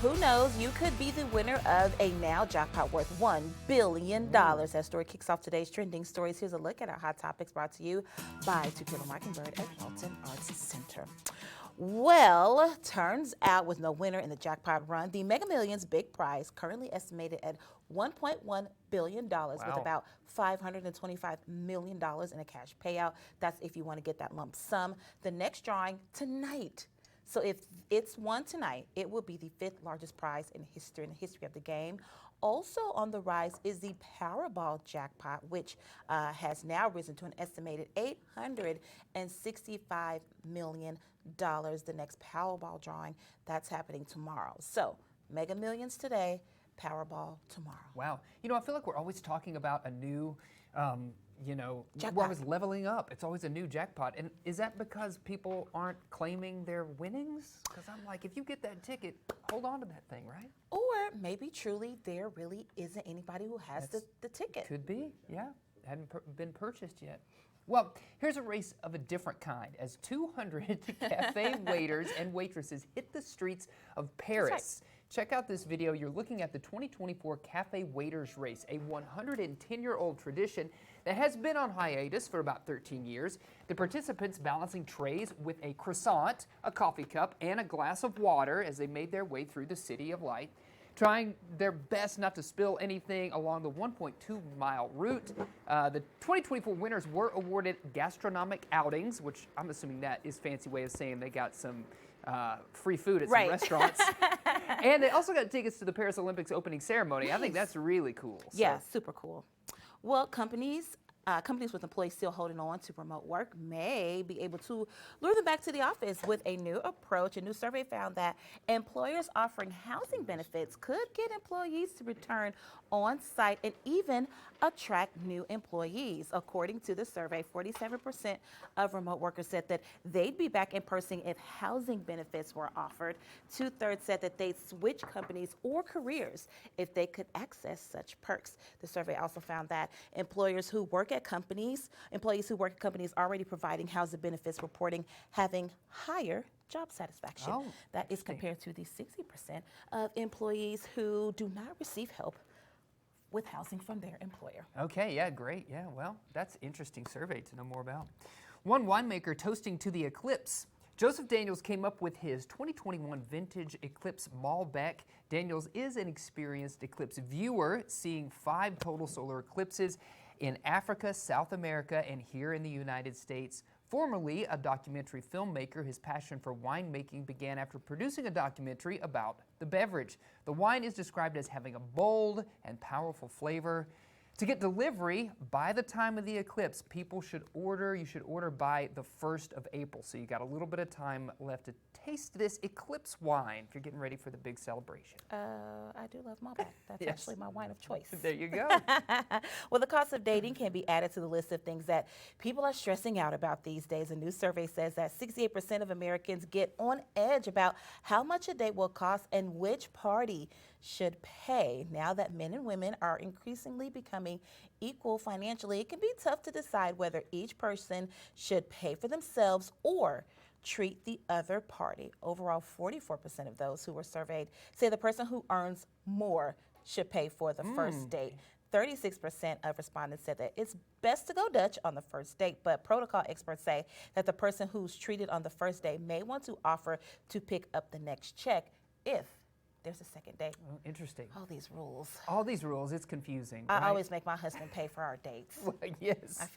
Who knows? You could be the winner of a now jackpot worth $1 billion. That story kicks off today's trending stories. Here's a look at our hot topics brought to you by To Kill a Mockingbird at Walton Arts Center. Well, turns out with no winner in the jackpot run, the Mega Millions big prize currently estimated at $1.1 billion with about $525 million in a cash payout. That's if you want to get that lump sum. The next drawing tonight. So if it's won tonight, it will be the fifth largest prize in the history of the game. Also on the rise is the Powerball jackpot, which has now risen to an estimated $865 million. The next Powerball drawing, that's happening tomorrow. So Mega Millions today, Powerball tomorrow. Wow. You know, I feel like we're always talking about a new, jackpot. We're always leveling up. It's always a new jackpot. And is that because people aren't claiming their winnings? Because I'm like, if you get that ticket, hold on to that thing, right? Or maybe truly there really isn't anybody who has the ticket. Could be, yeah. Hadn't been purchased yet. Well, here's a race of a different kind as 200 cafe waiters and waitresses hit the streets of Paris. Check out this video. You're looking at the 2024 Cafe Waiters Race, a 110-year-old tradition that has been on hiatus for about 13 years. The participants balancing trays with a croissant, a coffee cup, and a glass of water as they made their way through the City of Light, trying their best not to spill anything along the 1.2-mile route. The 2024 winners were awarded gastronomic outings, which I'm assuming that is a fancy way of saying they got some free food at some restaurants. And they also got tickets to the Paris Olympics opening ceremony. Nice. I think that's really cool. Yeah, super cool. Well, companies with employees still holding on to remote work may be able to lure them back to the office with a new approach. A new survey found that employers offering housing benefits could get employees to return on site and even attract new employees. According to the survey, 47% of remote workers said that they'd be back in person if housing benefits were offered. 2/3 said that they'd switch companies or careers if they could access such perks. The survey also found that employees who work at companies already providing housing benefits reporting having higher job satisfaction. That is compared to the 60% of employees who do not receive help with housing from their employer. Okay, yeah, great. Yeah, well, that's an interesting survey to know more about. One winemaker toasting to the eclipse. Joseph Daniels came up with his 2021 vintage Eclipse Malbec. Daniels is an experienced eclipse viewer, seeing 5 total solar eclipses in Africa, South America, and here in the United States. Formerly a documentary filmmaker, his passion for winemaking began after producing a documentary about the beverage. The wine is described as having a bold and powerful flavor. To get delivery by the time of the eclipse, you should order by the 1st of April. So you got a little bit of time left to taste this eclipse wine if you're getting ready for the big celebration. I do love Malbec. That's actually my wine of choice. There you go. Well, the cost of dating can be added to the list of things that people are stressing out about these days. A new survey says that 68% of Americans get on edge about how much a date will cost and which party should pay. Now that men and women are increasingly becoming equal financially, it can be tough to decide whether each person should pay for themselves or treat the other party. Overall, 44% of those who were surveyed say the person who earns more should pay for the first date. 36% of respondents said that it's best to go Dutch on the first date, but protocol experts say that the person who's treated on the first date may want to offer to pick up the next check if there's a second date. Oh, interesting. All these rules. All these rules, it's confusing. I right? always make my husband pay for our dates. Well, yes. I feel